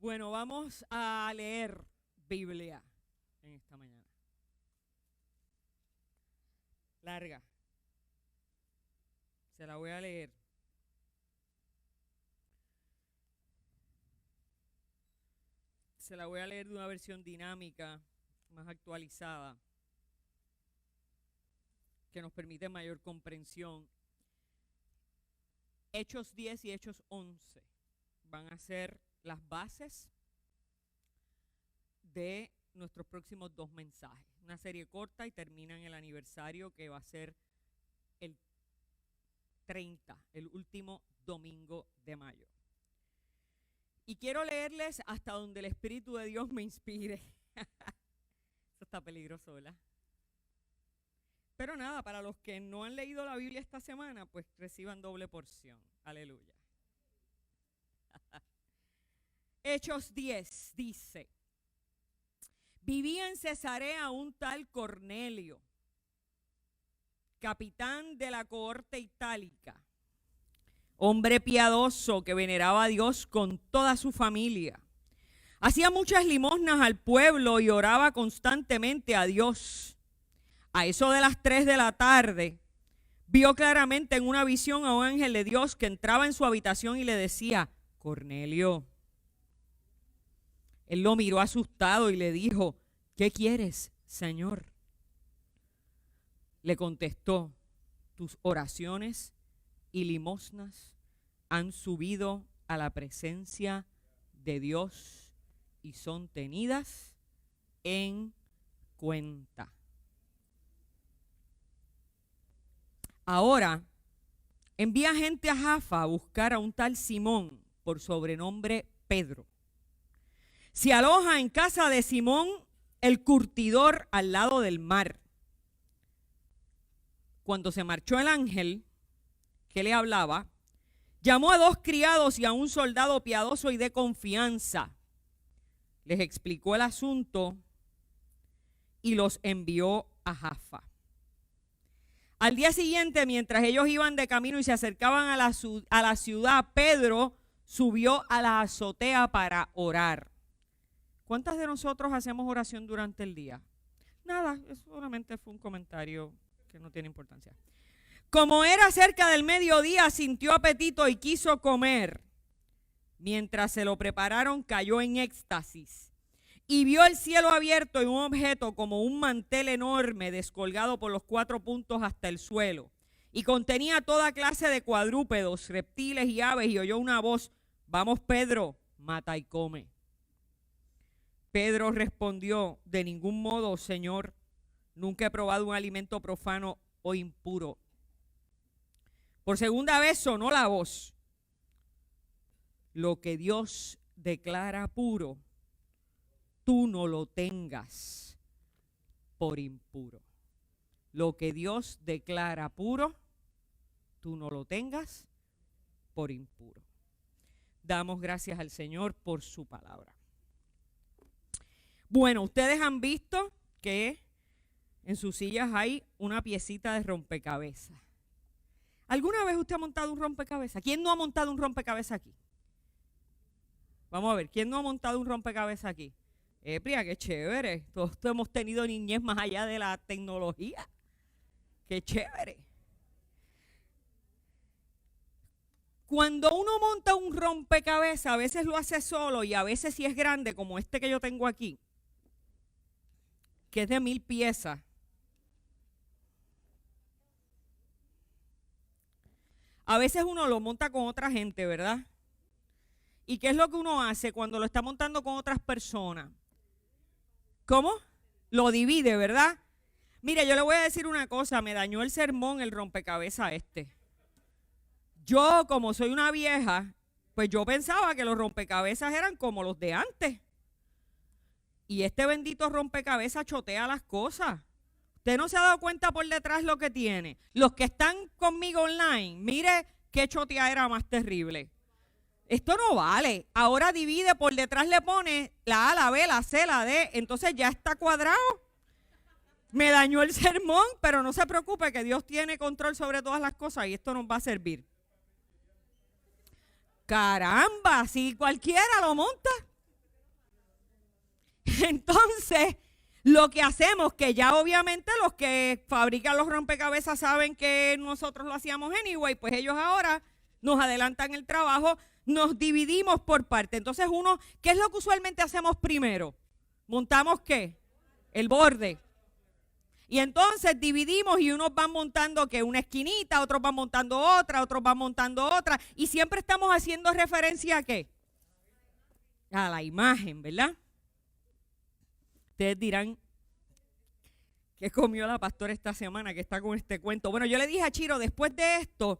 Bueno, vamos a leer Biblia en esta mañana. Larga. Se la voy a leer. Se la voy a leer de una versión dinámica, más actualizada, que nos permite mayor comprensión. Hechos 10 y Hechos 11 van a ser las bases de nuestros próximos 2 mensajes. Una serie corta y termina en el aniversario que va a ser el 30, el último domingo de mayo. Y quiero leerles hasta donde el Espíritu de Dios me inspire. Eso está peligroso, ¿verdad? Pero nada, para los que no han leído la Biblia esta semana, pues reciban doble porción. Aleluya. Hechos 10 dice: vivía en Cesarea un tal Cornelio, capitán de la cohorte itálica, hombre piadoso que veneraba a Dios con toda su familia. Hacía muchas limosnas al pueblo y oraba constantemente a Dios. A eso de las 3 de la tarde, vio claramente en una visión a un ángel de Dios que entraba en su habitación y le decía: Cornelio. Él lo miró asustado y le dijo: ¿qué quieres, Señor? Le contestó: tus oraciones y limosnas han subido a la presencia de Dios y son tenidas en cuenta. Ahora envía gente a Jaffa a buscar a un tal Simón, por sobrenombre Pedro. Se aloja en casa de Simón el curtidor al lado del mar. Cuando se marchó el ángel que le hablaba, llamó a 2 criados y a un soldado piadoso y de confianza. Les explicó el asunto y los envió a Jaffa. Al día siguiente, mientras ellos iban de camino y se acercaban a la ciudad, Pedro subió a la azotea para orar. ¿Cuántas de nosotros hacemos oración durante el día? Nada, eso solamente fue un comentario que no tiene importancia. Como era cerca del mediodía, sintió apetito y quiso comer. Mientras se lo prepararon, cayó en éxtasis y vio el cielo abierto y un objeto como un mantel enorme descolgado por los 4 puntos hasta el suelo. Y contenía toda clase de cuadrúpedos, reptiles y aves, y oyó una voz: vamos, Pedro, mata y come. Pedro respondió: de ningún modo, Señor, nunca he probado un alimento profano o impuro. Por segunda vez sonó la voz: lo que Dios declara puro, tú no lo tengas por impuro. Lo que Dios declara puro, tú no lo tengas por impuro. Damos gracias al Señor por su palabra. Bueno, ustedes han visto que en sus sillas hay una piecita de rompecabezas. ¿Alguna vez usted ha montado un rompecabezas? ¿Quién no ha montado un rompecabezas aquí? Vamos a ver, ¿quién no ha montado un rompecabezas aquí? Pria, qué chévere. Todos hemos tenido niñez más allá de la tecnología. Qué chévere. Cuando uno monta un rompecabezas, a veces lo hace solo y a veces si es grande, como este que yo tengo aquí, que es de 1000 piezas. A veces uno lo monta con otra gente, ¿verdad? ¿Y qué es lo que uno hace cuando lo está montando con otras personas? ¿Cómo? Lo divide, ¿verdad? Mire, yo le voy a decir una cosa, me dañó el sermón el rompecabezas este. Yo, como soy una vieja, pues yo pensaba que los rompecabezas eran como los de antes. Y este bendito rompecabezas chotea las cosas. Usted no se ha dado cuenta por detrás lo que tiene. Los que están conmigo online, mire qué choteadera más terrible. Esto no vale. Ahora divide, por detrás le pone la A, la B, la C, la D. Entonces ya está cuadrado. Me dañó el sermón, pero no se preocupe que Dios tiene control sobre todas las cosas y esto nos va a servir. Caramba, si cualquiera lo monta. Entonces, lo que hacemos, que ya obviamente los que fabrican los rompecabezas saben que nosotros lo hacíamos anyway, pues ellos ahora nos adelantan el trabajo, nos dividimos por parte. Entonces ¿qué es lo que usualmente hacemos primero? ¿Montamos qué? El borde. Y entonces dividimos y unos van montando que una esquinita, otros van montando otra, otros van montando otra. Y siempre estamos haciendo referencia ¿a qué? A la imagen, ¿verdad? Ustedes dirán, ¿qué comió la pastora esta semana que está con este cuento? Bueno, yo le dije a Chiro, después de esto,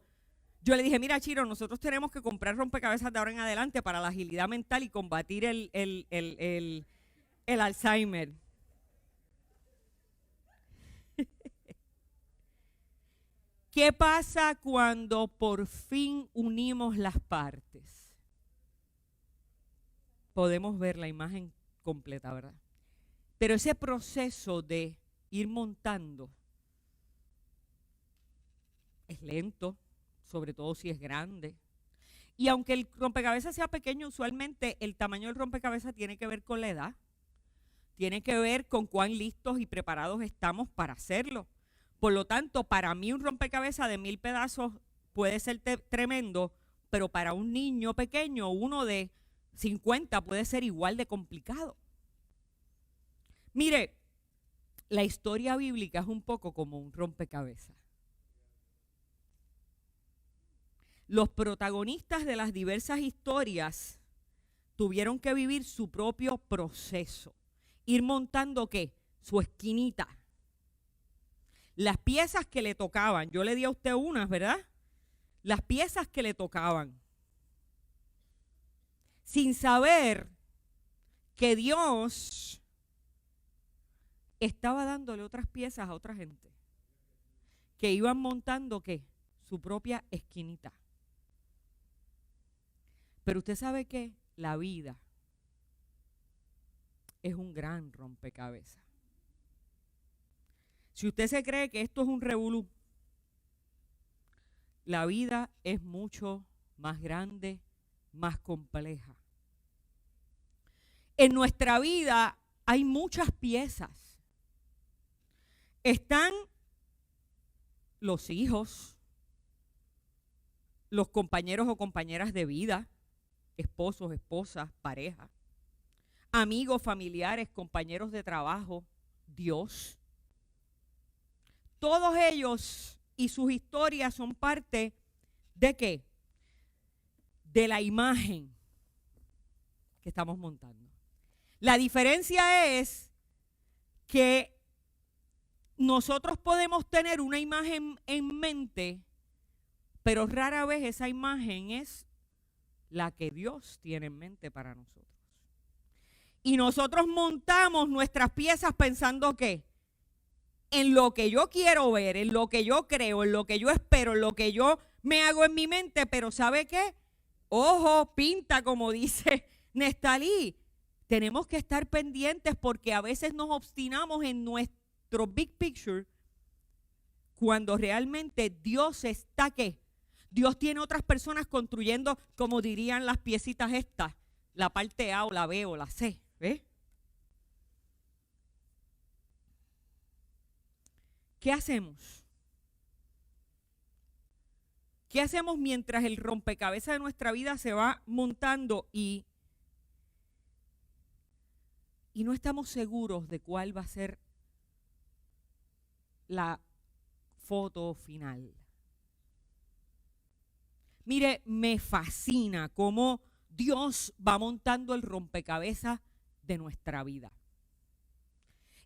yo le dije, mira Chiro, nosotros tenemos que comprar rompecabezas de ahora en adelante para la agilidad mental y combatir el Alzheimer. ¿Qué pasa cuando por fin unimos las partes? Podemos ver la imagen completa, ¿verdad? Pero ese proceso de ir montando es lento, sobre todo si es grande. Y aunque el rompecabezas sea pequeño, usualmente el tamaño del rompecabezas tiene que ver con la edad, tiene que ver con cuán listos y preparados estamos para hacerlo. Por lo tanto, para mí un rompecabezas de 1000 pedazos puede ser tremendo, pero para un niño pequeño, uno de 50 puede ser igual de complicado. Mire, la historia bíblica es un poco como un rompecabezas. Los protagonistas de las diversas historias tuvieron que vivir su propio proceso, ir montando ¿qué? Su esquinita. Las piezas que le tocaban, yo le di a usted unas, ¿verdad? Las piezas que le tocaban. Sin saber que Dios estaba dándole otras piezas a otra gente. Que iban montando, ¿qué? Su propia esquinita. Pero usted sabe que la vida es un gran rompecabezas. Si usted se cree que esto es un revolú, la vida es mucho más grande, más compleja. En nuestra vida hay muchas piezas. Están los hijos, los compañeros o compañeras de vida, esposos, esposas, pareja, amigos, familiares, compañeros de trabajo, Dios. Todos ellos y sus historias son parte ¿de qué? De la imagen que estamos montando. La diferencia es que nosotros podemos tener una imagen en mente, pero rara vez esa imagen es la que Dios tiene en mente para nosotros. Y nosotros montamos nuestras piezas pensando que en lo que yo quiero ver, en lo que yo creo, en lo que yo espero, en lo que yo me hago en mi mente, pero ¿sabe qué? Ojo, pinta, como dice Nestalí. Tenemos que estar pendientes porque a veces nos obstinamos en nuestro big picture cuando realmente Dios está ¿qué? Dios tiene otras personas construyendo, como dirían las piecitas estas, la parte A o la B o la C, ¿ves? ¿Qué hacemos? ¿Qué hacemos mientras el rompecabezas de nuestra vida se va montando y no estamos seguros de cuál va a ser la foto final? Mire, me fascina cómo Dios va montando el rompecabezas de nuestra vida.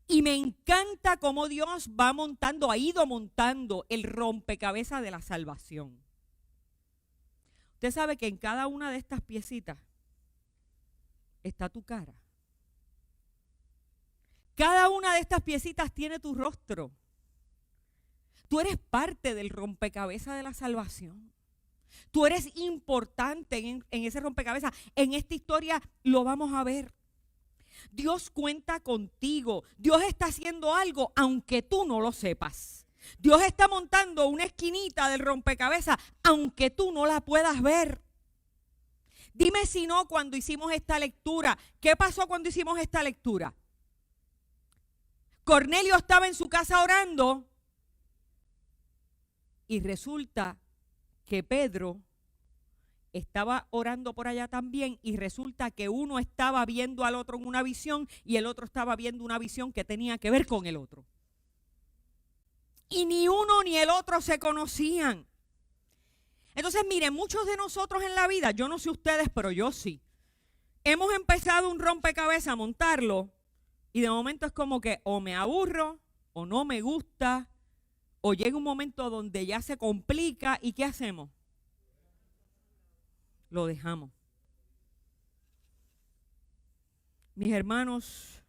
Y me encanta cómo Dios va montando, ha ido montando el rompecabezas de la salvación. Usted sabe que en cada una de estas piecitas está tu cara. Cada una de estas piecitas tiene tu rostro. Tú eres parte del rompecabezas de la salvación. Tú eres importante en ese rompecabezas. En esta historia lo vamos a ver. Dios cuenta contigo. Dios está haciendo algo aunque tú no lo sepas. Dios está montando una esquinita del rompecabezas aunque tú no la puedas ver. Dime si no, cuando hicimos esta lectura, ¿qué pasó cuando hicimos esta lectura? Cornelio estaba en su casa orando y resulta que Pedro estaba orando por allá también y resulta que uno estaba viendo al otro en una visión y el otro estaba viendo una visión que tenía que ver con el otro. Y ni uno ni el otro se conocían. Entonces, miren, muchos de nosotros en la vida, yo no sé ustedes, pero yo sí, hemos empezado un rompecabezas a montarlo y de momento es como que o me aburro o no me gusta o llega un momento donde ya se complica y ¿qué hacemos? Lo dejamos. Mis hermanos,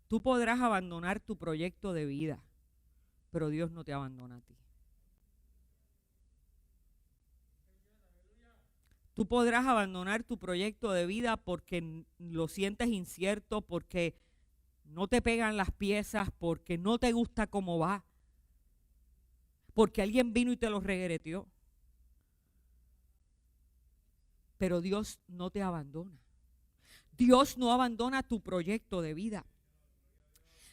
tú podrás abandonar tu proyecto de vida, pero Dios no te abandona a ti. Tú podrás abandonar tu proyecto de vida porque lo sientes incierto, porque no te pegan las piezas, porque no te gusta cómo va, porque alguien vino y te lo reguereteó. Pero Dios no te abandona. Dios no abandona tu proyecto de vida.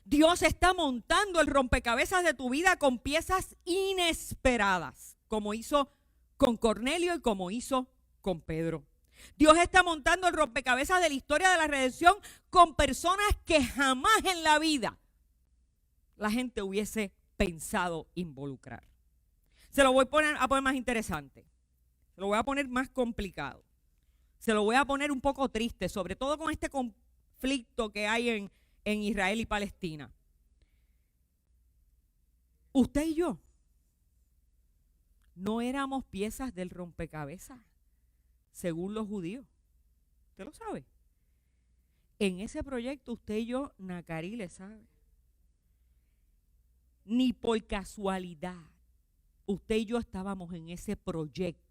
Dios está montando el rompecabezas de tu vida con piezas inesperadas, como hizo con Cornelio y como hizo con Pedro. Dios está montando el rompecabezas de la historia de la redención con personas que jamás en la vida la gente hubiese pensado involucrar. Se lo voy a poner más interesante. Se lo voy a poner más complicado. Se lo voy a poner un poco triste, sobre todo con este conflicto que hay en Israel y Palestina. Usted y yo no éramos piezas del rompecabezas, según los judíos. ¿Usted lo sabe? En ese proyecto usted y yo, Nacarí le sabe. Ni por casualidad, usted y yo estábamos en ese proyecto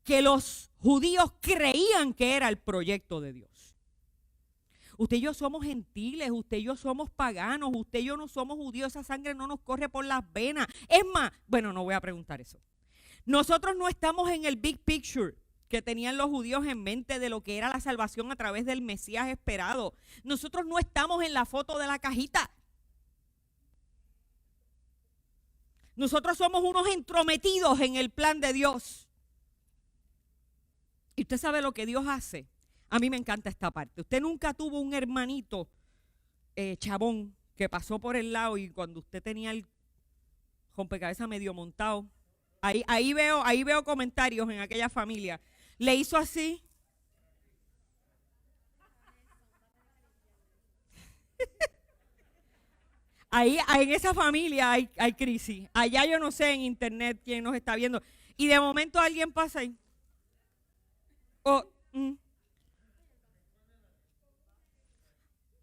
que los judíos creían que era el proyecto de Dios. Usted y yo somos gentiles, usted y yo somos paganos, usted y yo no somos judíos, esa sangre no nos corre por las venas. Es más, bueno, no voy a preguntar eso. Nosotros no estamos en el big picture que tenían los judíos en mente de lo que era la salvación a través del Mesías esperado. Nosotros no estamos en la foto de la cajita. Nosotros somos unos entrometidos en el plan de Dios. Y usted sabe lo que Dios hace. A mí me encanta esta parte. Usted nunca tuvo un hermanito chabón que pasó por el lado y cuando usted tenía el rompecabezas medio montado, ahí veo comentarios en aquella familia. Le hizo así. Ahí en esa familia hay crisis. Allá yo no sé en internet quién nos está viendo. Y de momento alguien pasa ahí.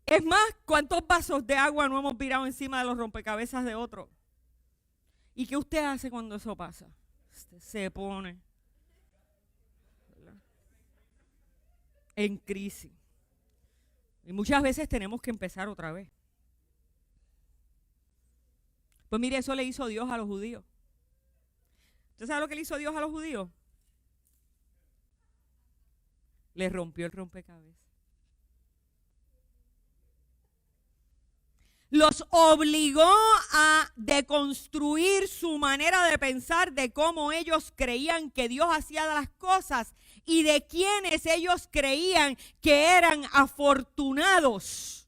Es más, ¿cuántos vasos de agua no hemos virado encima de los rompecabezas de otro? ¿Y qué usted hace cuando eso pasa? Usted se pone, ¿verdad?, en crisis. Y muchas veces tenemos que empezar otra vez. Pues mire, eso le hizo Dios a los judíos. ¿Usted sabe lo que le hizo Dios a los judíos? Les rompió el rompecabezas. Los obligó a deconstruir su manera de pensar de cómo ellos creían que Dios hacía las cosas y de quienes ellos creían que eran afortunados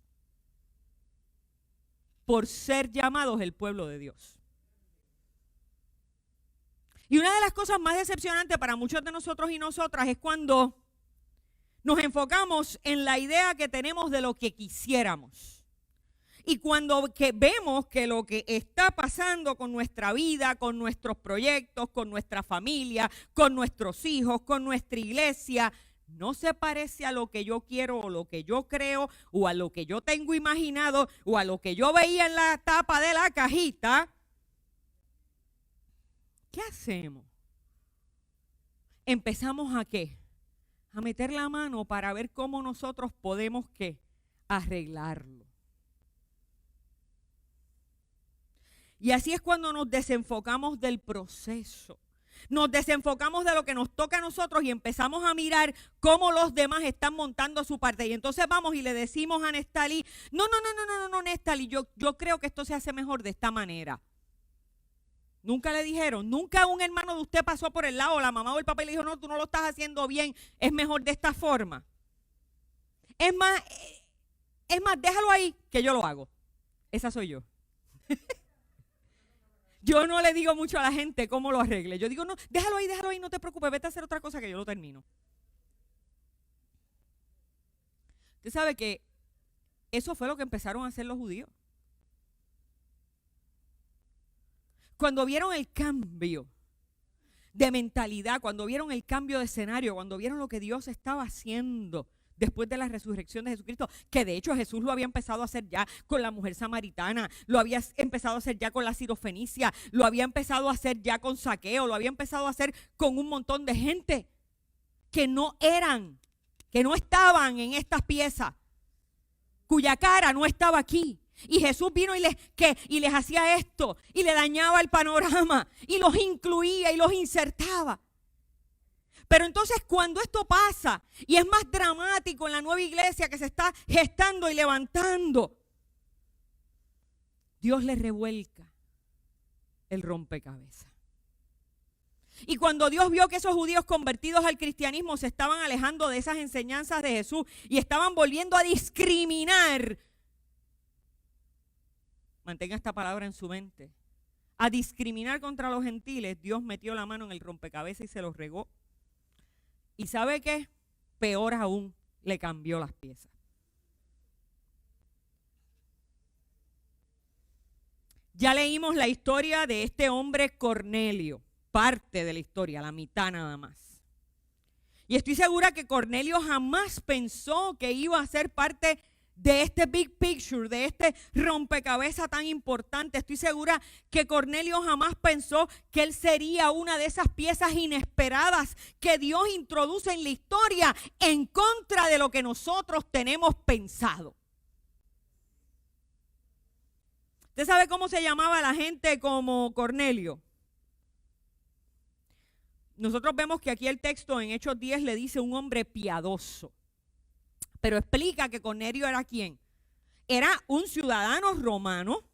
por ser llamados el pueblo de Dios. Y una de las cosas más decepcionantes para muchos de nosotros y nosotras es cuando nos enfocamos en la idea que tenemos de lo que quisiéramos. Y cuando vemos que lo que está pasando con nuestra vida, con nuestros proyectos, con nuestra familia, con nuestros hijos, con nuestra iglesia, no se parece a lo que yo quiero o lo que yo creo o a lo que yo tengo imaginado o a lo que yo veía en la tapa de la cajita, ¿qué hacemos? ¿Empezamos a qué? A meter la mano para ver cómo nosotros podemos ¿qué? Arreglarlo. Y así es cuando nos desenfocamos del proceso. Nos desenfocamos de lo que nos toca a nosotros y empezamos a mirar cómo los demás están montando su parte. Y entonces vamos y le decimos a Néstalí, no, Néstalí, yo creo que esto se hace mejor de esta manera. Nunca le dijeron, nunca un hermano de usted pasó por el lado, la mamá o el papá y le dijo, no, tú no lo estás haciendo bien, es mejor de esta forma. Es más, déjalo ahí que yo lo hago. Esa soy yo. Yo no le digo mucho a la gente cómo lo arregle. Yo digo, no, déjalo ahí, no te preocupes, vete a hacer otra cosa que yo lo termino. Usted sabe que eso fue lo que empezaron a hacer los judíos. Cuando vieron el cambio de mentalidad, cuando vieron el cambio de escenario, cuando vieron lo que Dios estaba haciendo después de la resurrección de Jesucristo, que de hecho Jesús lo había empezado a hacer ya con la mujer samaritana, lo había empezado a hacer ya con la sirofenicia, lo había empezado a hacer ya con Zaqueo, lo había empezado a hacer con un montón de gente que no estaban en estas piezas, cuya cara no estaba aquí. Y Jesús vino y les hacía esto, y le dañaba el panorama, y los incluía y los insertaba. Pero entonces cuando esto pasa, y es más dramático en la nueva iglesia que se está gestando y levantando, Dios le revuelca el rompecabezas. Y cuando Dios vio que esos judíos convertidos al cristianismo se estaban alejando de esas enseñanzas de Jesús y estaban volviendo a discriminar, mantenga esta palabra en su mente, a discriminar contra los gentiles, Dios metió la mano en el rompecabezas y se los regó. ¿Y sabe qué? Peor aún, le cambió las piezas. Ya leímos la historia de este hombre Cornelio, parte de la historia, la mitad nada más. Y estoy segura que Cornelio jamás pensó que iba a ser parte de este big picture, de este rompecabezas tan importante. Estoy segura que Cornelio jamás pensó que él sería una de esas piezas inesperadas que Dios introduce en la historia en contra de lo que nosotros tenemos pensado. ¿Usted sabe cómo se llamaba la gente como Cornelio? Nosotros vemos que aquí el texto en Hechos 10 le dice un hombre piadoso. Pero explica que Cornelio era ¿quién? Era un ciudadano romano,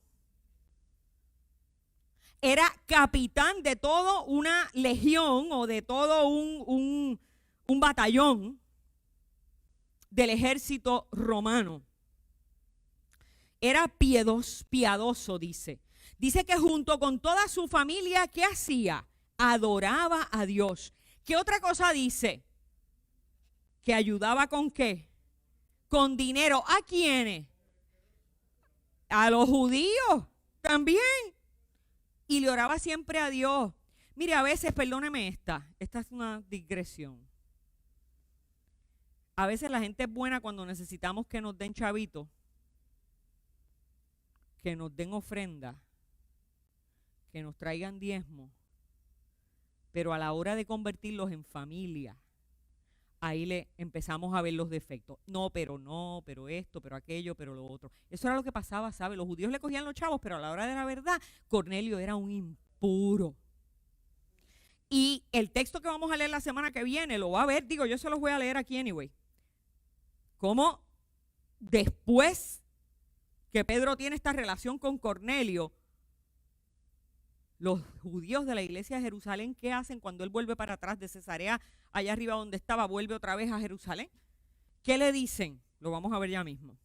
era capitán de toda una legión o de todo un batallón del ejército romano. Era piadoso, dice. Dice que junto con toda su familia, ¿qué hacía? Adoraba a Dios. ¿Qué otra cosa dice? Que ayudaba ¿con qué? Con dinero. ¿A quiénes? A los judíos también. Y le oraba siempre a Dios. Mire, a veces, perdóneme esta es una digresión. A veces la gente es buena cuando necesitamos que nos den chavitos, que nos den ofrenda, que nos traigan diezmo, pero a la hora de convertirlos en familia, ahí le empezamos a ver los defectos. No, pero esto, pero aquello, pero lo otro. Eso era lo que pasaba, ¿sabe? Los judíos le cogían los chavos, pero a la hora de la verdad, Cornelio era un impuro. Y el texto que vamos a leer la semana que viene, lo va a ver, yo se los voy a leer aquí anyway. Cómo después que Pedro tiene esta relación con Cornelio, los judíos de la iglesia de Jerusalén, ¿qué hacen cuando él vuelve para atrás de Cesarea, allá arriba donde estaba, vuelve otra vez a Jerusalén? ¿Qué le dicen? Lo vamos a ver ya mismo.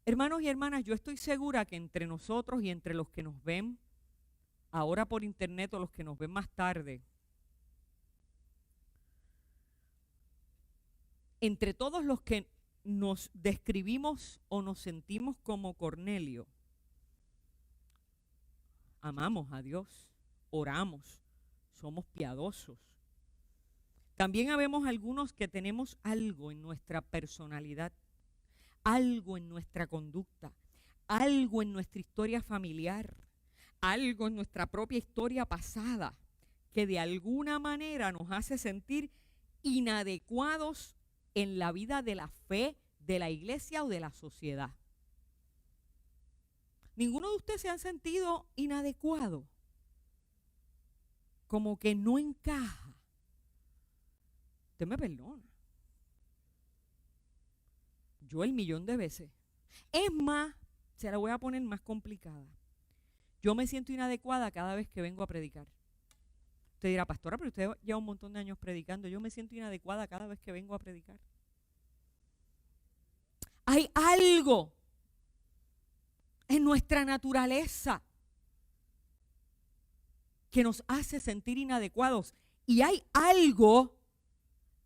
Hermanos y hermanas, yo estoy segura que entre nosotros y entre los que nos ven ahora por internet o los que nos ven más tarde, entre todos los que nos describimos o nos sentimos como Cornelio, amamos a Dios, oramos, somos piadosos. También habemos algunos que tenemos algo en nuestra personalidad, algo en nuestra conducta, algo en nuestra historia familiar, algo en nuestra propia historia pasada, que de alguna manera nos hace sentir inadecuados en la vida de la fe, de la iglesia o de la sociedad. ¿Ninguno de ustedes se han sentido inadecuado como que no encaja. Usted me perdona. Yo el millón de veces. Es más, se la voy a poner más complicada. Yo me siento inadecuada cada vez que vengo a predicar. Usted dirá, pastora, pero usted lleva un montón de años predicando. Yo me siento inadecuada cada vez que vengo a predicar. Hay algo en nuestra naturaleza que nos hace sentir inadecuados. Y hay algo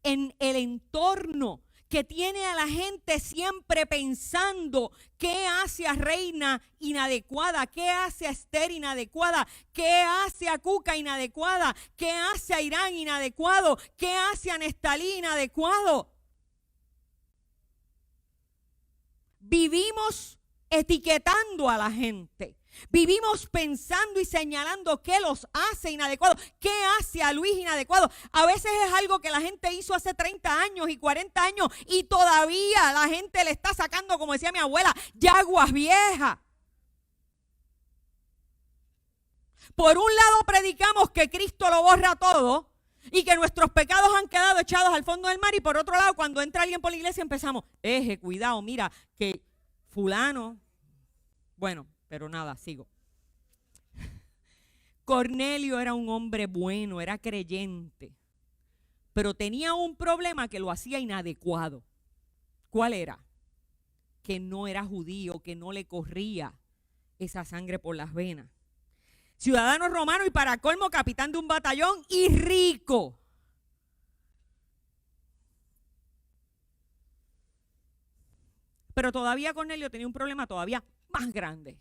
en el entorno que tiene a la gente siempre pensando qué hace a Reina inadecuada, qué hace a Esther inadecuada, qué hace a Cuca inadecuada, qué hace a Irán inadecuado, qué hace a Nestalí inadecuado. Vivimos etiquetando a la gente. Vivimos pensando y señalando qué los hace inadecuados, qué hace a Luis inadecuado. A veces es algo que la gente hizo hace 30 años y 40 años y todavía la gente le está sacando, como decía mi abuela, yaguas viejas. Por un lado predicamos que Cristo lo borra todo y que nuestros pecados han quedado echados al fondo del mar, y por otro lado cuando entra alguien por la iglesia empezamos, cuidado, mira que fulano, bueno, pero nada, sigo. Cornelio era un hombre bueno, era creyente, pero tenía un problema que lo hacía inadecuado. ¿Cuál era? Que no era judío, que no le corría esa sangre por las venas. Ciudadano romano y para colmo capitán de un batallón y rico. Pero todavía Cornelio tenía un problema todavía más grande.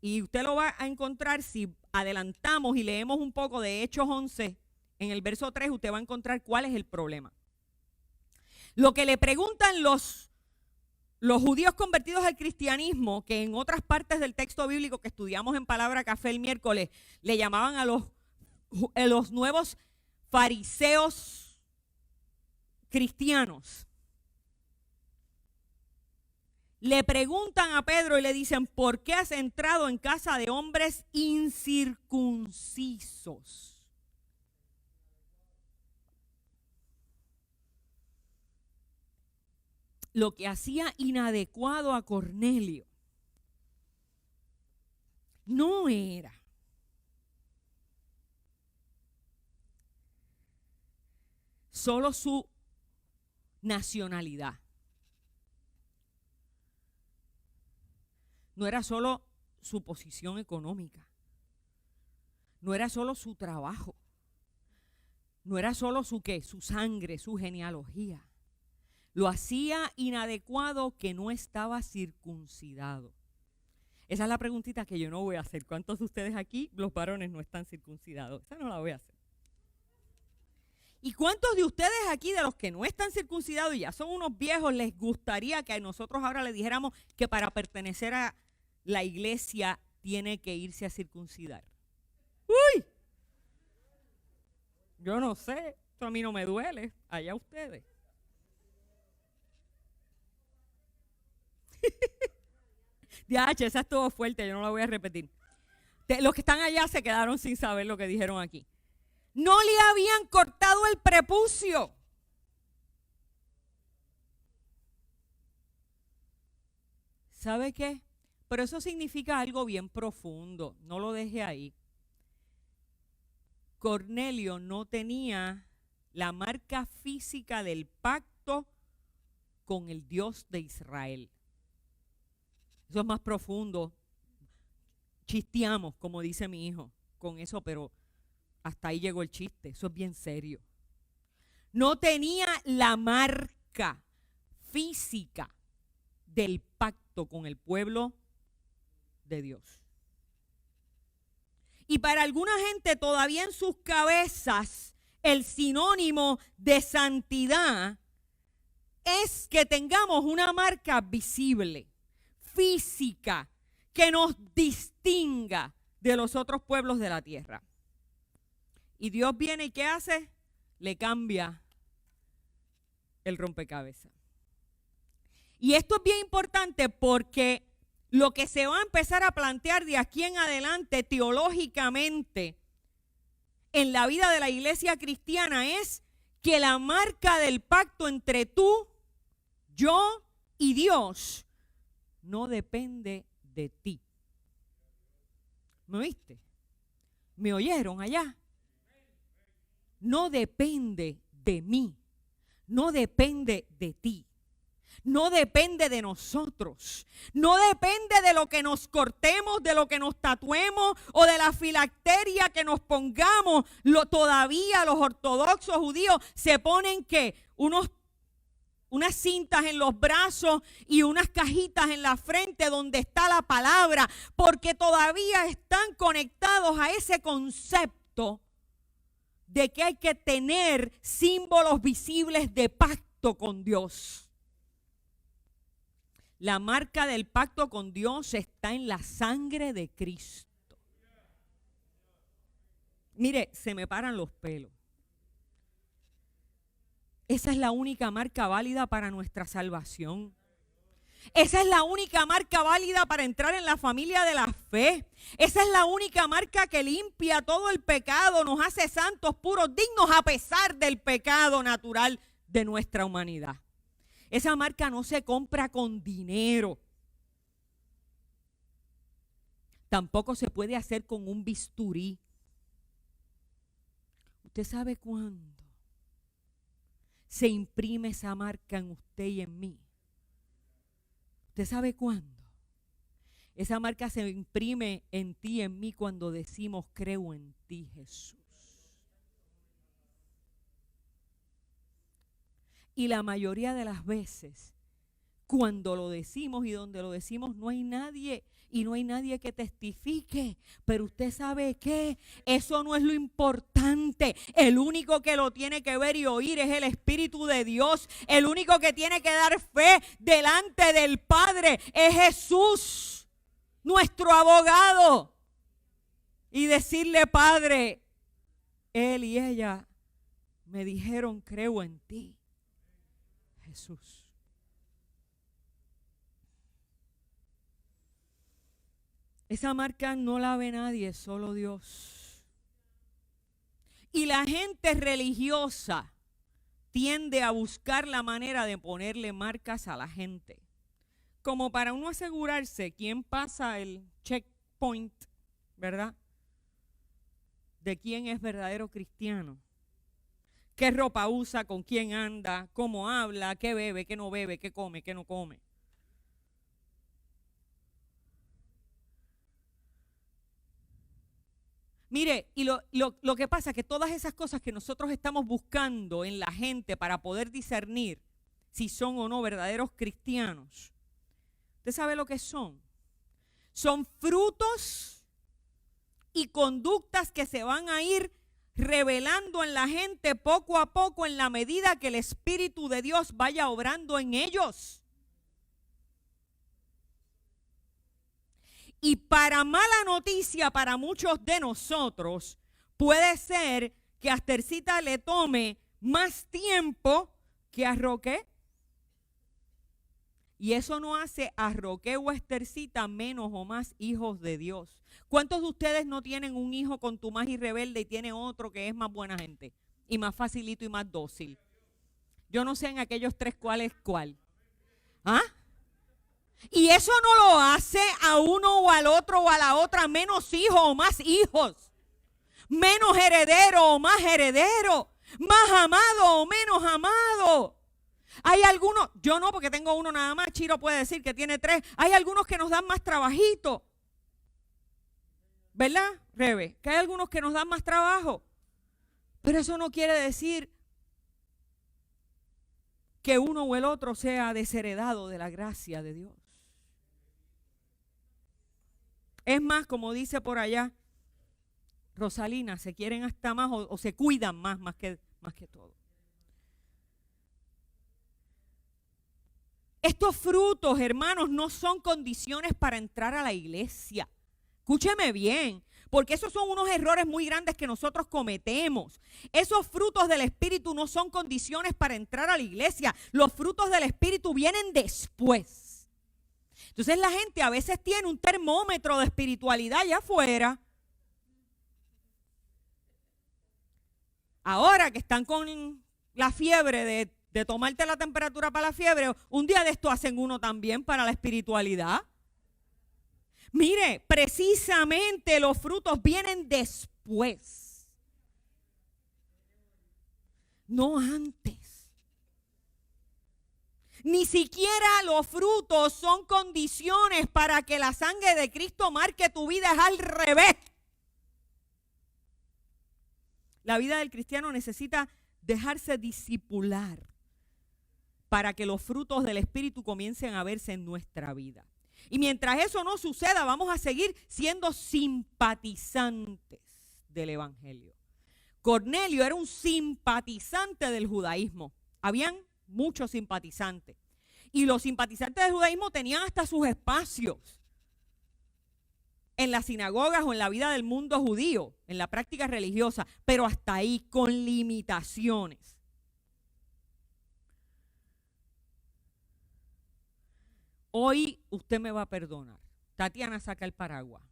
Y usted lo va a encontrar si adelantamos y leemos un poco de Hechos 11, en el verso 3, usted va a encontrar cuál es el problema. Lo que le preguntan los judíos convertidos al cristianismo, que en otras partes del texto bíblico que estudiamos en Palabra Café el miércoles, le llamaban a los nuevos fariseos cristianos. Le preguntan a Pedro y le dicen, ¿por qué has entrado en casa de hombres incircuncisos? Lo que hacía inadecuado a Cornelio no era solo su nacionalidad. No era solo su posición económica. No era solo su trabajo. No era solo su sangre, su genealogía. Lo hacía inadecuado que no estaba circuncidado. Esa es la preguntita que yo no voy a hacer. ¿Cuántos de ustedes aquí, los varones, no están circuncidados? Esa no la voy a hacer. ¿Y cuántos de ustedes aquí, de los que no están circuncidados y ya son unos viejos, les gustaría que a nosotros ahora le dijéramos que para pertenecer a la iglesia tiene que irse a circuncidar? ¡Uy! Yo no sé, esto a mí no me duele, allá ustedes. DH, esa estuvo fuerte, yo no la voy a repetir. Los que están allá se quedaron sin saber lo que dijeron aquí. No le habían cortado el prepucio. ¿Sabe qué? Pero eso significa algo bien profundo. No lo deje ahí. Cornelio no tenía la marca física del pacto con el Dios de Israel. Eso es más profundo. Chisteamos, como dice mi hijo, con eso, pero hasta ahí llegó el chiste. Eso es bien serio. No tenía la marca física del pacto con el pueblo de Dios. Y para alguna gente todavía en sus cabezas el sinónimo de santidad es que tengamos una marca visible, física, que nos distinga de los otros pueblos de la tierra. Y Dios viene y ¿qué hace? Le cambia el rompecabezas. Y esto es bien importante porque lo que se va a empezar a plantear de aquí en adelante teológicamente en la vida de la iglesia cristiana es que la marca del pacto entre tú, yo y Dios no depende de ti. ¿Me oíste? ¿Me oyeron allá? No depende de mí, no depende de ti. No depende de nosotros, no depende de lo que nos cortemos, de lo que nos tatuemos o de la filacteria que nos pongamos. Todavía los ortodoxos judíos se ponen ¿qué? Unas cintas en los brazos y unas cajitas en la frente donde está la palabra, porque todavía están conectados a ese concepto de que hay que tener símbolos visibles de pacto con Dios. La marca del pacto con Dios está en la sangre de Cristo. Mire, se me paran los pelos. Esa es la única marca válida para nuestra salvación. Esa es la única marca válida para entrar en la familia de la fe. Esa es la única marca que limpia todo el pecado, nos hace santos, puros, dignos a pesar del pecado natural de nuestra humanidad. Esa marca no se compra con dinero. Tampoco se puede hacer con un bisturí. ¿Usted sabe cuándo se imprime esa marca en usted y en mí? ¿Usted sabe cuándo? Esa marca se imprime en ti y en mí cuando decimos creo en ti, Jesús. Y la mayoría de las veces, cuando lo decimos y donde lo decimos, no hay nadie y no hay nadie que testifique. Pero usted sabe que eso no es lo importante. El único que lo tiene que ver y oír es el Espíritu de Dios. El único que tiene que dar fe delante del Padre es Jesús, nuestro abogado. Y decirle, Padre, él y ella me dijeron, creo en ti, Jesús. Esa marca no la ve nadie, solo Dios. Y la gente religiosa tiende a buscar la manera de ponerle marcas a la gente, como para uno asegurarse quién pasa el checkpoint, ¿verdad? De quién es verdadero cristiano. ¿Qué ropa usa? ¿Con quién anda? ¿Cómo habla? ¿Qué bebe? ¿Qué no bebe? ¿Qué come? ¿Qué no come? Mire, y lo que pasa es que todas esas cosas que nosotros estamos buscando en la gente para poder discernir si son o no verdaderos cristianos, ¿usted sabe lo que son? Son frutos y conductas que se van a ir revelando en la gente poco a poco en la medida que el Espíritu de Dios vaya obrando en ellos. Y para mala noticia para muchos de nosotros, puede ser que a Esthercita le tome más tiempo que a Roque. Y eso no hace a Roque o a Esthercita menos o más hijos de Dios. ¿Cuántos de ustedes no tienen un hijo contumaz y rebelde y tienen otro que es más buena gente y más facilito y más dócil? Yo no sé en aquellos tres cuál es cuál. ¿Ah? Y eso no lo hace a uno o al otro o a la otra menos hijos o más hijos, menos heredero o más heredero, más amado o menos amado. Hay algunos, yo no porque tengo uno nada más, Chiro puede decir que tiene tres. Hay algunos que nos dan más trabajito, ¿verdad, Rebe? Que hay algunos que nos dan más trabajo, pero eso no quiere decir que uno o el otro sea desheredado de la gracia de Dios. Es más, como dice por allá Rosalina, se quieren hasta más o se cuidan más que todo. Estos frutos, hermanos, no son condiciones para entrar a la iglesia. Escúcheme bien, porque esos son unos errores muy grandes que nosotros cometemos. Esos frutos del Espíritu no son condiciones para entrar a la iglesia. Los frutos del Espíritu vienen después. Entonces la gente a veces tiene un termómetro de espiritualidad allá afuera. Ahora que están con la fiebre de tomarte la temperatura para la fiebre, un día de esto hacen uno también para la espiritualidad. Mire, precisamente los frutos vienen después, no antes. Ni siquiera los frutos son condiciones para que la sangre de Cristo marque tu vida, es al revés. La vida del cristiano necesita dejarse discipular para que los frutos del Espíritu comiencen a verse en nuestra vida. Y mientras eso no suceda, vamos a seguir siendo simpatizantes del Evangelio. Cornelio era un simpatizante del judaísmo. Habían muchos simpatizantes. Y los simpatizantes del judaísmo tenían hasta sus espacios en las sinagogas o en la vida del mundo judío, en la práctica religiosa, pero hasta ahí, con limitaciones. Hoy usted me va a perdonar. Tatiana, saca el paraguas.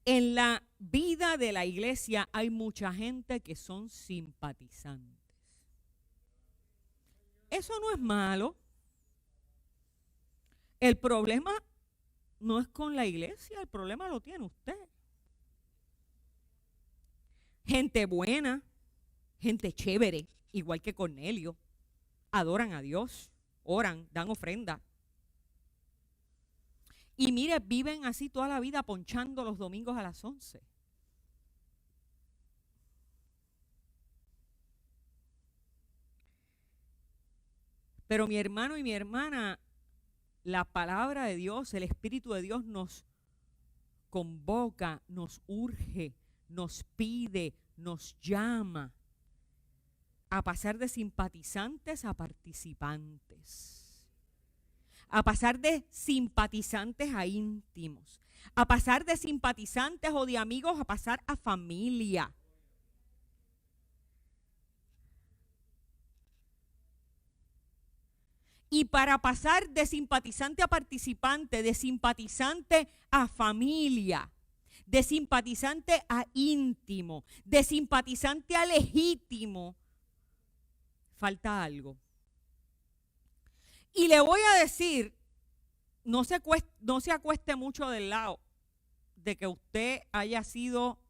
En la vida de la iglesia hay mucha gente que son simpatizantes. Eso no es malo. El problema no es con la iglesia, el problema lo tiene usted. Gente buena, gente chévere, igual que Cornelio, adoran a Dios, oran, dan ofrenda. Y mire, viven así toda la vida ponchando los domingos a las 11. Pero mi hermano y mi hermana, la palabra de Dios, el Espíritu de Dios nos convoca, nos urge, nos pide, nos llama a pasar de simpatizantes a participantes, a pasar de simpatizantes a íntimos, a pasar de simpatizantes o de amigos a pasar a familia. Y para pasar de simpatizante a participante, de simpatizante a familia, de simpatizante a íntimo, de simpatizante a legítimo, falta algo. Y le voy a decir, no se acueste mucho del lado de que usted haya sido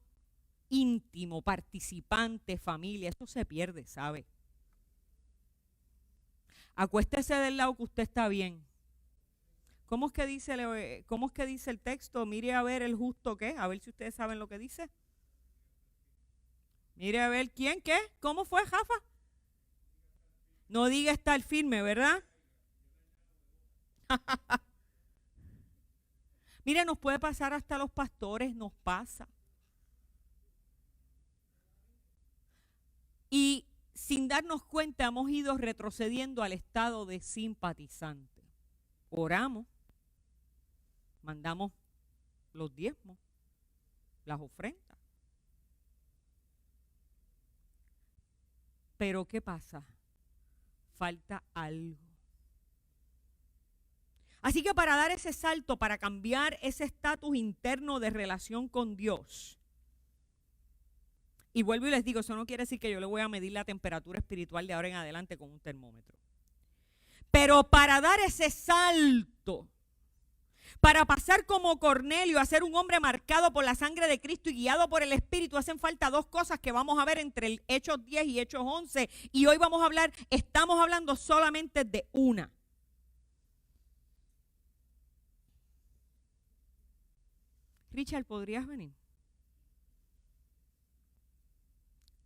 íntimo, participante, familia. Eso se pierde, ¿sabe? Acuéstese del lado que usted está bien. ¿Cómo es que dice el texto? Mire a ver el justo qué, a ver si ustedes saben lo que dice. Mire a ver quién, qué, cómo fue, Jafa. No diga estar firme, ¿verdad? Mire, nos puede pasar hasta los pastores, nos pasa. Y sin darnos cuenta hemos ido retrocediendo al estado de simpatizante. Oramos, mandamos los diezmos, las ofrendas. Pero ¿qué pasa? Falta algo. Así que para dar ese salto, para cambiar ese estatus interno de relación con Dios, y vuelvo y les digo, eso no quiere decir que yo le voy a medir la temperatura espiritual de ahora en adelante con un termómetro. Pero para dar ese salto, para pasar como Cornelio a ser un hombre marcado por la sangre de Cristo y guiado por el Espíritu, hacen falta dos cosas que vamos a ver entre el Hechos 10 y Hechos 11. Y hoy estamos hablando solamente de una. Richard, ¿podrías venir?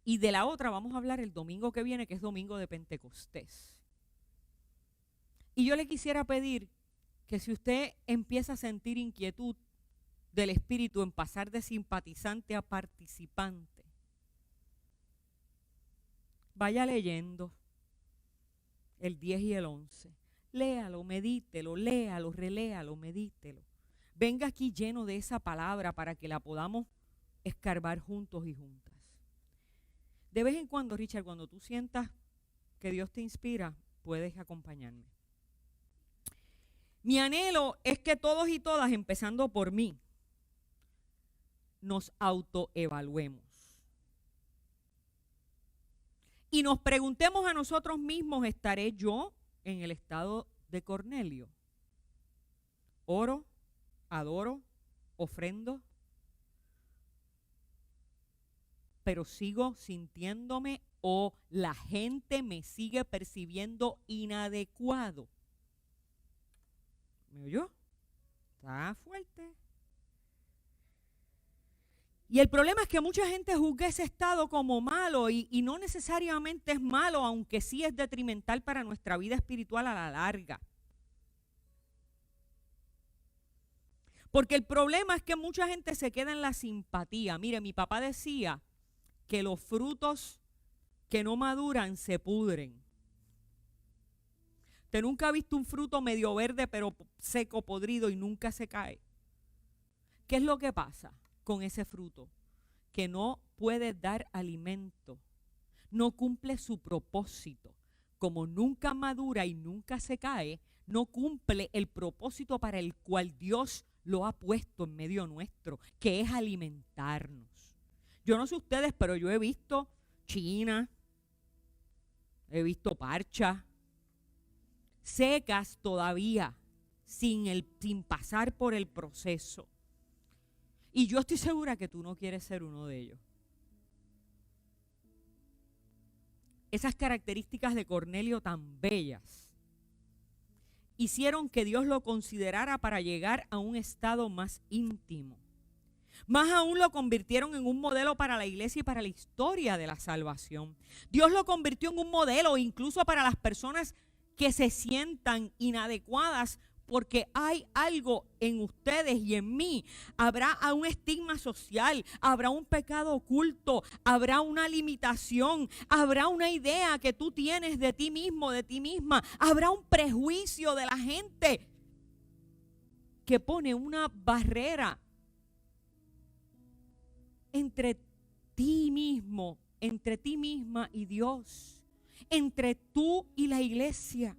Y de la otra vamos a hablar el domingo que viene, que es domingo de Pentecostés. Y yo le quisiera pedir que si usted empieza a sentir inquietud del Espíritu en pasar de simpatizante a participante, vaya leyendo el 10 y el 11. Léalo, medítelo, léalo, reléalo, medítelo. Venga aquí lleno de esa palabra para que la podamos escarbar juntos y juntas. De vez en cuando, Richard, cuando tú sientas que Dios te inspira, puedes acompañarme. Mi anhelo es que todos y todas, empezando por mí, nos autoevaluemos. y nos preguntemos a nosotros mismos, ¿estaré yo en el estado de Cornelio? Oro, adoro, ofrendo, pero sigo sintiéndome o la gente me sigue percibiendo inadecuado. ¿Me oyó? Está fuerte. Y el problema es que mucha gente juzga ese estado como malo y no necesariamente es malo, aunque sí es detrimental para nuestra vida espiritual a la larga. Porque el problema es que mucha gente se queda en la simpatía. Mire, mi papá decía que los frutos que no maduran se pudren. ¿Usted nunca ha visto un fruto medio verde pero seco, podrido y nunca se cae? ¿Qué es lo que pasa con ese fruto? Que no puede dar alimento, no cumple su propósito. Como nunca madura y nunca se cae, no cumple el propósito para el cual Dios lo ha puesto en medio nuestro, que es alimentarnos. Yo no sé ustedes, pero yo he visto china, he visto parcha, secas todavía, sin pasar por el proceso. Y yo estoy segura que tú no quieres ser uno de ellos. Esas características de Cornelio tan bellas hicieron que Dios lo considerara para llegar a un estado más íntimo. Más aún lo convirtieron en un modelo para la iglesia y para la historia de la salvación. Dios lo convirtió en un modelo incluso para las personas que se sientan inadecuadas, porque hay algo en ustedes y en mí. Habrá un estigma social, habrá un pecado oculto, habrá una limitación, habrá una idea que tú tienes de ti mismo, de ti misma, habrá un prejuicio de la gente que pone una barrera entre ti mismo, entre ti misma y Dios, entre tú y la iglesia.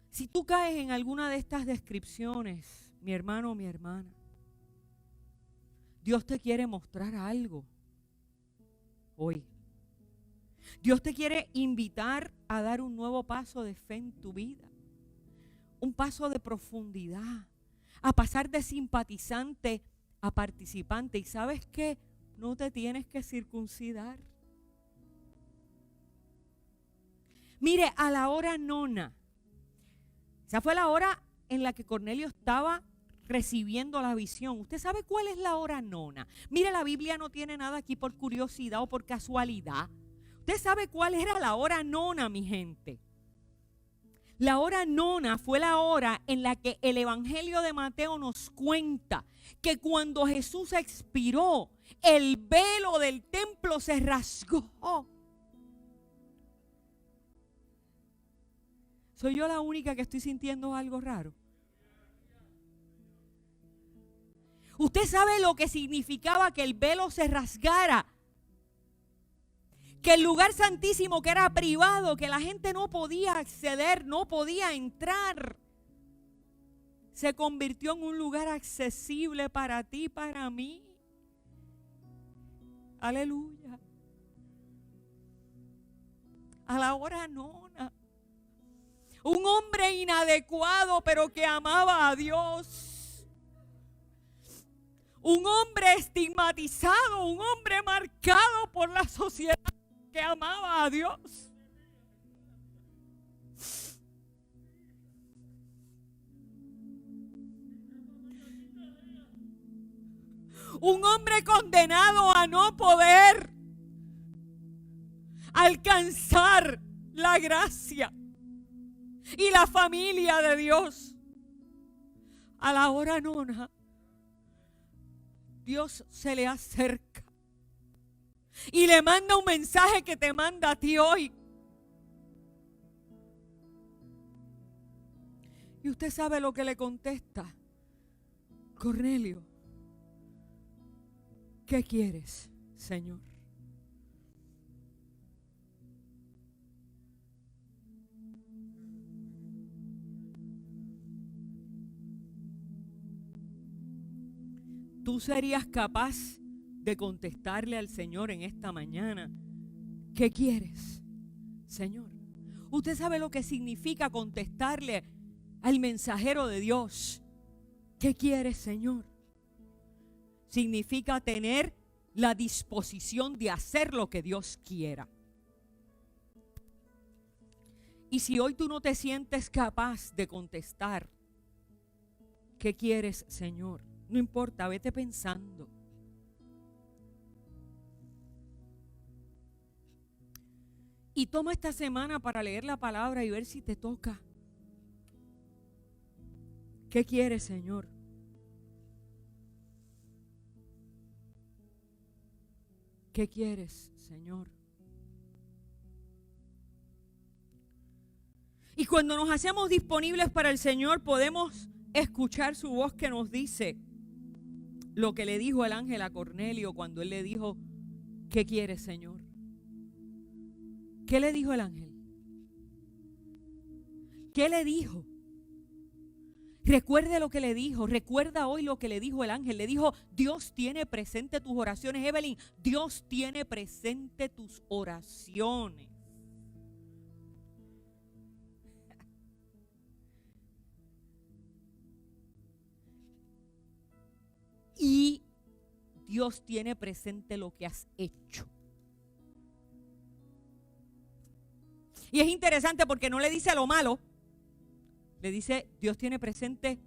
Si tú caes en alguna de estas descripciones, mi hermano o mi hermana, Dios te quiere mostrar algo hoy. Dios te quiere invitar a dar un nuevo paso de fe en tu vida, un paso de profundidad, a pasar de simpatizante a participante. ¿Y sabes qué? No te tienes que circuncidar. Mire, a la hora nona, esa fue la hora en la que Cornelio estaba recibiendo la visión. ¿Usted sabe cuál es la hora nona? Mire, la Biblia no tiene nada aquí por curiosidad o por casualidad. ¿Usted sabe cuál era la hora nona, mi gente? La hora nona fue la hora en la que el Evangelio de Mateo nos cuenta que cuando Jesús expiró, el velo del templo se rasgó. ¿Soy yo la única que estoy sintiendo algo raro? ¿Usted sabe lo que significaba que el velo se rasgara? Que el lugar santísimo, que era privado, que la gente no podía acceder, no podía entrar, se convirtió en un lugar accesible para ti, para mí. Aleluya. A la hora nona. Un hombre inadecuado, pero que amaba a Dios. Un hombre estigmatizado, un hombre marcado por la sociedad, que amaba a Dios. Un hombre condenado a no poder alcanzar la gracia y la familia de Dios. A la hora nona, Dios se le acerca y le manda un mensaje que te manda a ti hoy. Y usted sabe lo que le contesta. Cornelio, ¿qué quieres, Señor? ¿Tú serías capaz de contestarle al Señor en esta mañana ¿qué quieres, Señor? Usted sabe lo que significa contestarle al mensajero de Dios. ¿Qué quieres, Señor? Significa tener la disposición de hacer lo que Dios quiera. Y si hoy tú no te sientes capaz de contestar, ¿qué quieres, Señor? No importa, vete pensando. Y toma esta semana para leer la palabra y ver si te toca. ¿Qué quieres, Señor? ¿Qué quieres, Señor? Y cuando nos hacemos disponibles para el Señor, podemos escuchar su voz que nos dice lo que le dijo el ángel a Cornelio cuando él le dijo, ¿qué quieres, Señor? ¿Qué le dijo el ángel? ¿Qué le dijo? Recuerde lo que le dijo, recuerda hoy lo que le dijo el ángel. Le dijo, Dios tiene presente tus oraciones, Evelyn. Dios tiene presente tus oraciones. Y Dios tiene presente lo que has hecho. Y es interesante porque no le dice lo malo, le dice, Dios tiene presente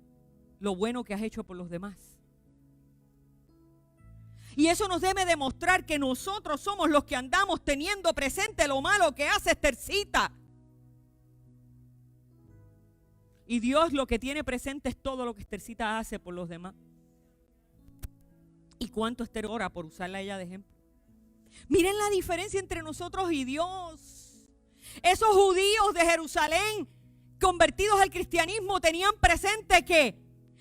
lo bueno que has hecho por los demás. Y eso nos debe demostrar que nosotros somos los que andamos teniendo presente lo malo que hace Esthercita. Y Dios lo que tiene presente es todo lo que Esthercita hace por los demás. ¿Y cuánto Esther ora por usarla a ella de ejemplo? Miren la diferencia entre nosotros y Dios. Esos judíos de Jerusalén convertidos al cristianismo tenían presente que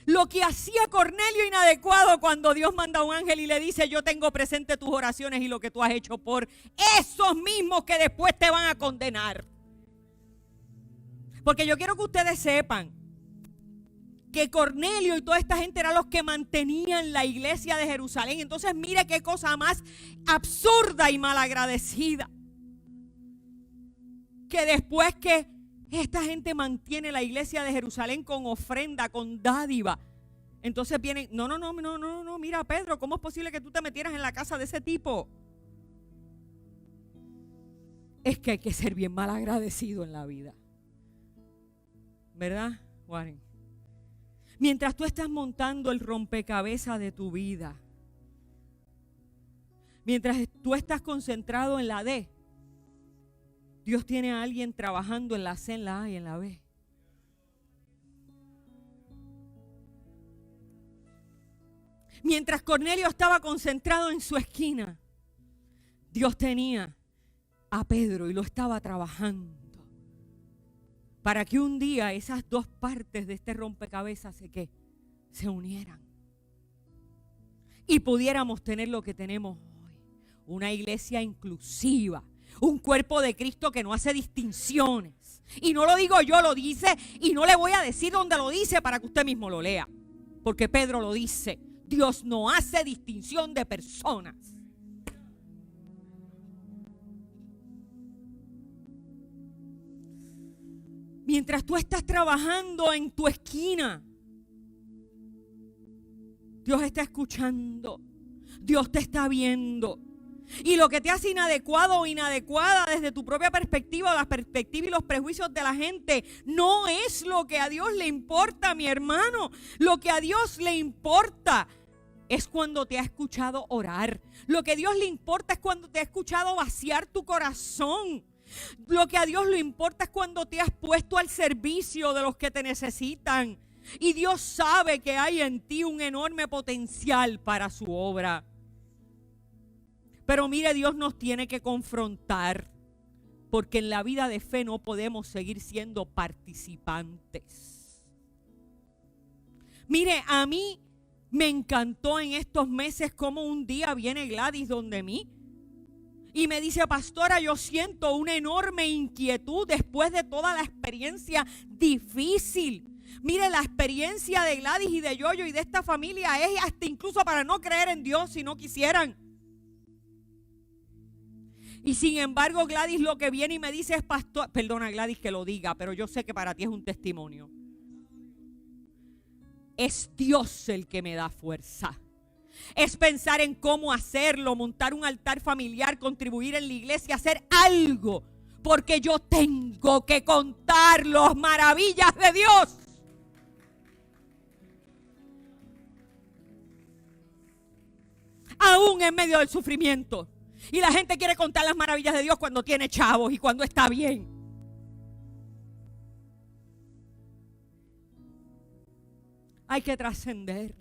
lo que hacía Cornelio inadecuado cuando Dios manda a un ángel y le dice, yo tengo presente tus oraciones y lo que tú has hecho por esos mismos que después te van a condenar. Porque yo quiero que ustedes sepan que Cornelio y toda esta gente eran los que mantenían la iglesia de Jerusalén. Entonces mire qué cosa más absurda y malagradecida. Que después que esta gente mantiene la iglesia de Jerusalén con ofrenda, con dádiva, entonces vienen, no, mira Pedro, ¿cómo es posible que tú te metieras en la casa de ese tipo? Es que hay que ser bien malagradecido en la vida. ¿Verdad, Warren? Mientras tú estás montando el rompecabezas de tu vida, mientras tú estás concentrado en la D, Dios tiene a alguien trabajando en la C, en la A y en la B. Mientras Cornelio estaba concentrado en su esquina, Dios tenía a Pedro y lo estaba trabajando para que un día esas dos partes de este rompecabezas se unieran y pudiéramos tener lo que tenemos hoy, una iglesia inclusiva, un cuerpo de Cristo que no hace distinciones. Y no lo digo yo, lo dice, y no le voy a decir dónde lo dice para que usted mismo lo lea, porque Pedro lo dice, Dios no hace distinción de personas. Mientras tú estás trabajando en tu esquina, Dios está escuchando, Dios te está viendo. Y lo que te hace inadecuado o inadecuada desde tu propia perspectiva, la perspectiva y los prejuicios de la gente, no es lo que a Dios le importa, mi hermano. Lo que a Dios le importa es cuando te ha escuchado orar. Lo que a Dios le importa es cuando te ha escuchado vaciar tu corazón. Lo que a Dios le importa es cuando te has puesto al servicio de los que te necesitan. Y Dios sabe que hay en ti un enorme potencial para su obra. Pero mire, Dios nos tiene que confrontar, porque en la vida de fe no podemos seguir siendo participantes. Mire, a mí me encantó en estos meses cómo un día viene Gladys donde mí y me dice, pastora, yo siento una enorme inquietud después de toda la experiencia difícil. Mire, la experiencia de Gladys y de Yoyo y de esta familia es hasta incluso para no creer en Dios si no quisieran. Y sin embargo, Gladys lo que viene y me dice es, pastor, perdona Gladys que lo diga, pero yo sé que para ti es un testimonio. Es Dios el que me da fuerza. Es pensar en cómo hacerlo, montar un altar familiar, contribuir en la iglesia, hacer algo. Porque yo tengo que contar las maravillas de Dios. Aún en medio del sufrimiento. Y la gente quiere contar las maravillas de Dios cuando tiene chavos y cuando está bien. Hay que trascender.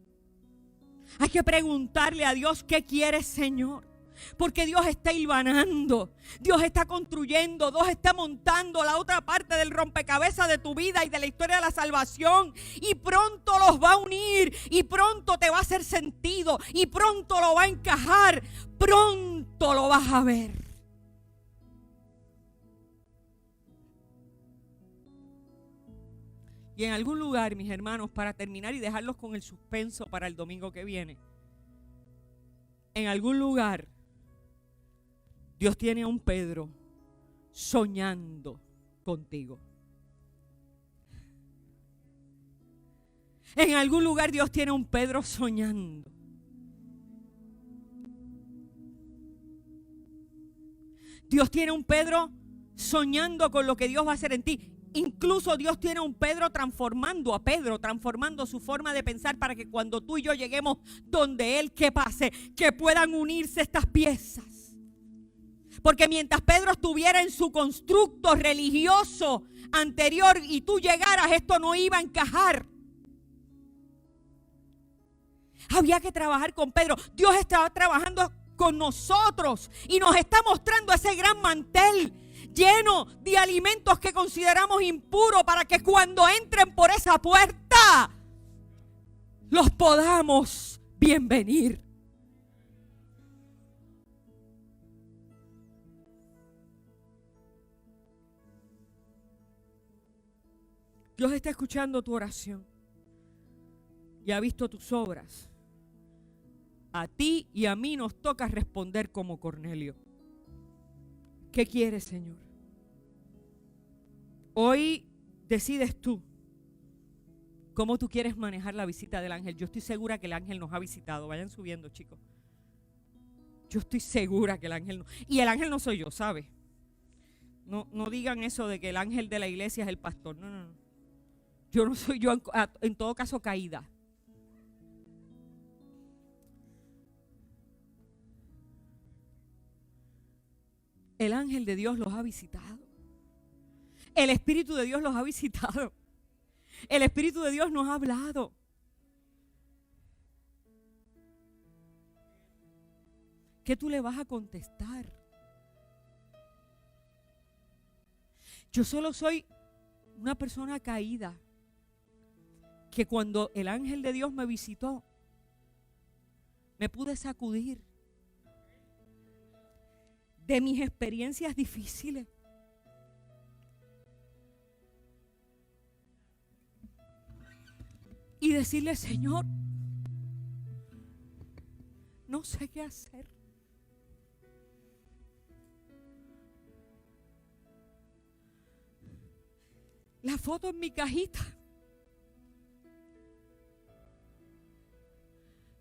Hay que preguntarle a Dios qué quiere, Señor. Porque Dios está hilvanando, Dios está construyendo, Dios está montando la otra parte del rompecabezas de tu vida y de la historia de la salvación. Y pronto los va a unir, y pronto te va a hacer sentido, y pronto lo va a encajar, pronto lo vas a ver. Y en algún lugar, mis hermanos, para terminar y dejarlos con el suspenso para el domingo que viene, en algún lugar Dios tiene a un Pedro soñando contigo. En algún lugar Dios tiene a un Pedro soñando. Dios tiene a un Pedro soñando con lo que Dios va a hacer en ti. Incluso Dios tiene a un Pedro transformando a Pedro, transformando su forma de pensar para que cuando tú y yo lleguemos donde Él, que pase, que puedan unirse estas piezas. Porque mientras Pedro estuviera en su constructo religioso anterior y tú llegaras, esto no iba a encajar. Había que trabajar con Pedro. Dios estaba trabajando con nosotros y nos está mostrando ese gran mantel lleno de alimentos que consideramos impuros para que cuando entren por esa puerta los podamos bienvenir. Dios está escuchando tu oración y ha visto tus obras. A ti y a mí nos toca responder como Cornelio. ¿Qué quieres, Señor? Hoy decides tú cómo tú quieres manejar la visita del ángel. Yo estoy segura que el ángel nos ha visitado. Vayan subiendo, chicos. Yo estoy segura que el ángel no. Y el ángel no soy yo, ¿sabes? No digan eso de que el ángel de la iglesia es el pastor. No. Yo no soy yo, en todo caso, caída. El ángel de Dios los ha visitado. El Espíritu de Dios los ha visitado. El Espíritu de Dios nos ha hablado. ¿Qué tú le vas a contestar? Yo solo soy una persona caída, que cuando el ángel de Dios me visitó, me pude sacudir de mis experiencias difíciles. Y decirle, Señor, no sé qué hacer. La foto en mi cajita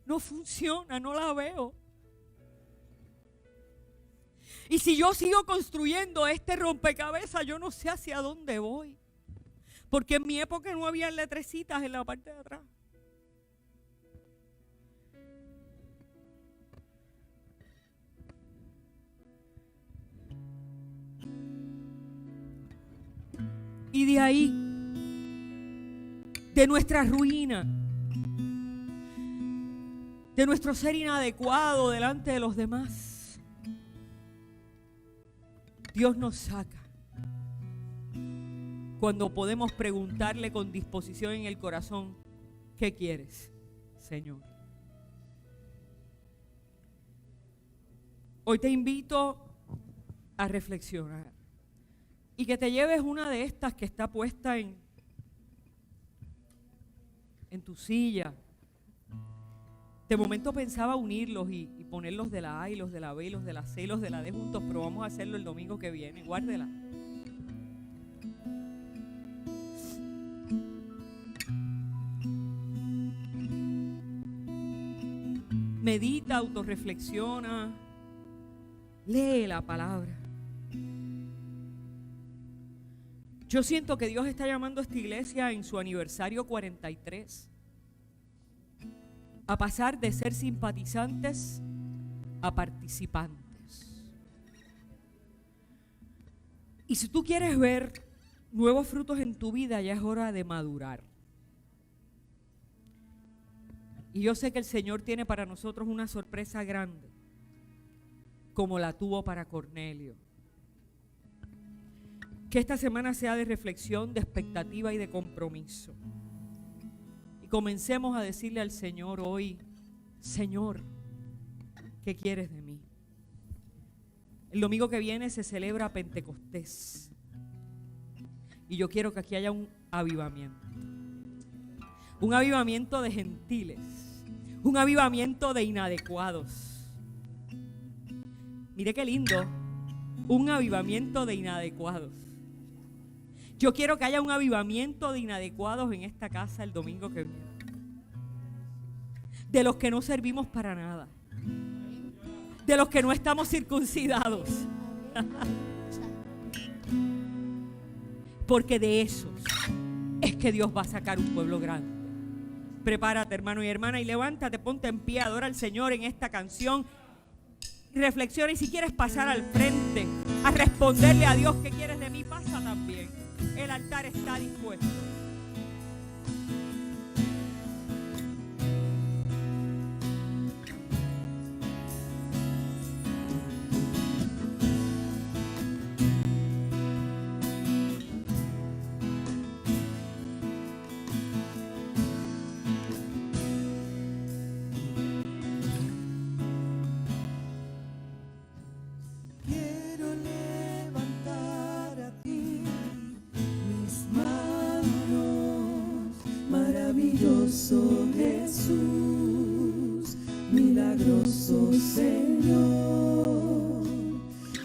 no funciona, no la veo. Y si yo sigo construyendo este rompecabezas, yo no sé hacia dónde voy. Porque en mi época no había letrecitas en la parte de atrás. Y de ahí, de nuestra ruina, de nuestro ser inadecuado delante de los demás, Dios nos saca cuando podemos preguntarle con disposición en el corazón, ¿qué quieres, Señor? Hoy te invito a reflexionar y que te lleves una de estas que está puesta en tu silla De momento pensaba unirlos y ponerlos de la A y los de la B y los de la C y los de la D juntos, pero vamos a hacerlo el domingo que viene. Guárdela. Medita, autorreflexiona, lee la palabra. Yo siento que Dios está llamando a esta iglesia en su aniversario 43 a pasar de ser simpatizantes a participantes. Y si tú quieres ver nuevos frutos en tu vida, ya es hora de madurar. Y yo sé que el Señor tiene para nosotros una sorpresa grande, como la tuvo para Cornelio. Que esta semana sea de reflexión, de expectativa y de compromiso. Y comencemos a decirle al Señor hoy: Señor, ¿qué quieres de mí? El domingo que viene se celebra Pentecostés. Y yo quiero que aquí haya un avivamiento. Un avivamiento de gentiles. Un avivamiento de inadecuados. Mire qué lindo. Un avivamiento de inadecuados. Yo quiero que haya un avivamiento de inadecuados en esta casa el domingo que viene. De los que no servimos para nada. De los que no estamos circuncidados. Porque de esos es que Dios va a sacar un pueblo grande. Prepárate, hermano y hermana, y levántate, ponte en pie, adora al Señor en esta canción. Reflexiona, y si quieres pasar al frente a responderle a Dios qué quieres de mí, pasa también. El altar está dispuesto. Maravilloso Jesús, milagroso Señor,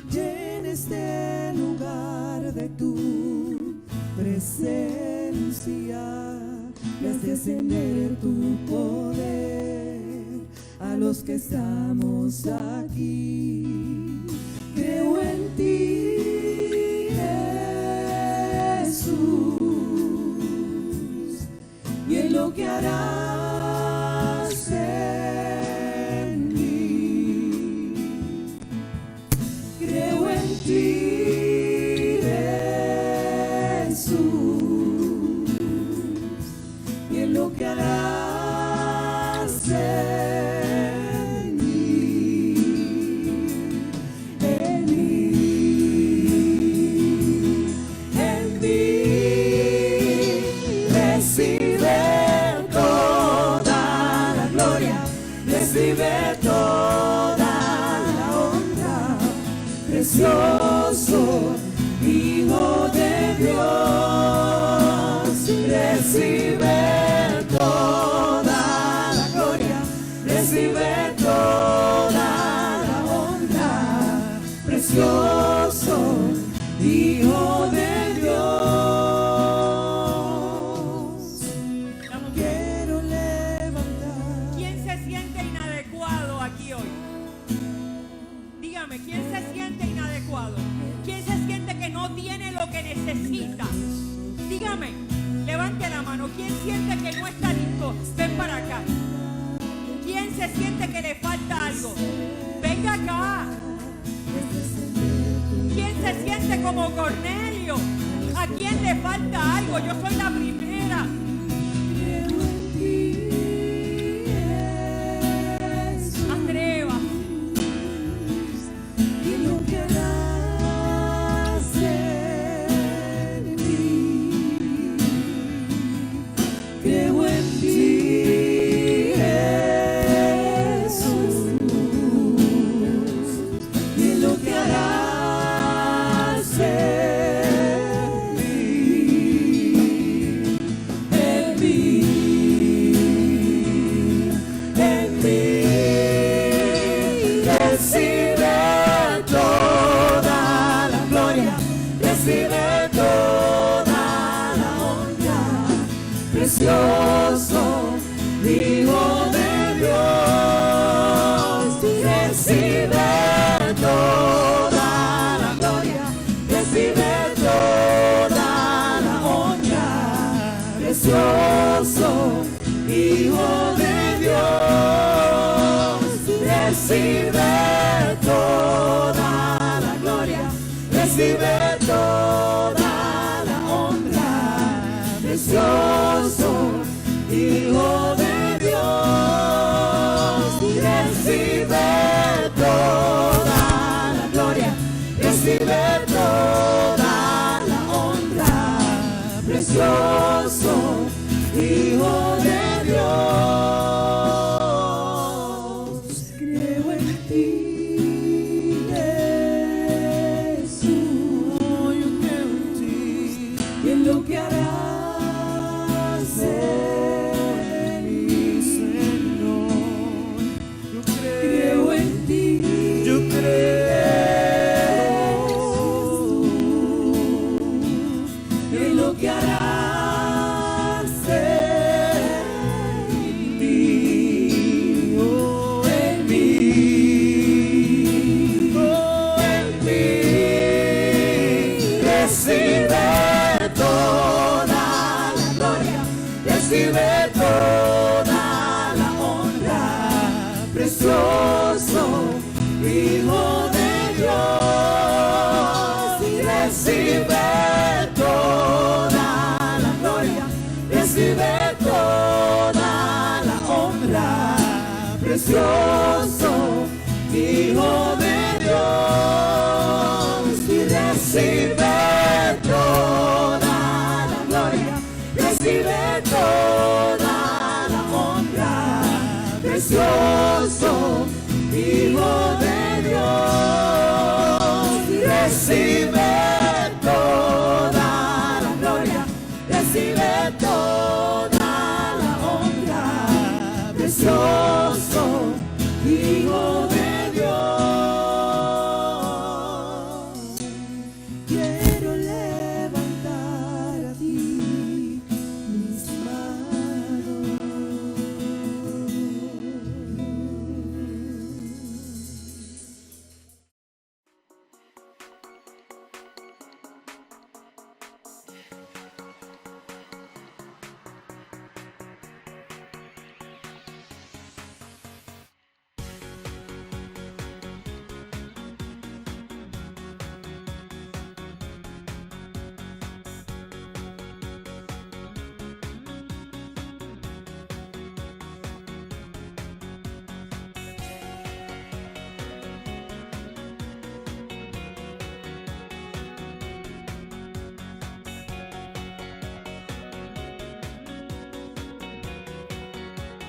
llena este lugar de tu presencia y haz descender tu poder a los que estamos aquí. Creo en ti, Jesús, y en lo que harás en mí. Creo en ti, Jesús, y en lo que harás en mí. En mí, en mí, recibe recibe toda la honra, precioso Hijo de Dios. Recibe toda la gloria, recibe toda la honra, precioso Hijo de Dios. ¿Quién se siente inadecuado? ¿Quién se siente que no tiene lo que necesita? Dígame, levante la mano. ¿Quién siente que no está listo? Ven para acá. ¿Quién se siente que le falta algo? Venga acá. ¿Quién se siente como Cornelio? ¿A quién le falta algo? Yo soy la primera. Atreva. Creo en ti, Jesús, y en lo que harás en mí. precioso Hijo de Dios. Recibe toda la gloria, recibe toda la honra, precioso Hijo de Dios. Recibe toda la gloria, recibe toda la honra, precioso Hijo de Dios. Recibe toda la gloria, recibe toda la honra, precioso Hijo de Dios. Creo en ti, Jesús. Yo creo en ti y en lo que harás en mí, Señor. Yo creo en ti. Yo creo en lo que harás en mí, oh, en mí, oh, en mí. Recibe toda la gloria, recibe toda la honra, precioso Hijo de Dios. Recibe toda la gloria, recibe toda la honra, precioso Hijo de Dios. Recibe toda la gloria, recibe toda la honra, precioso Hijo de Dios. Recibe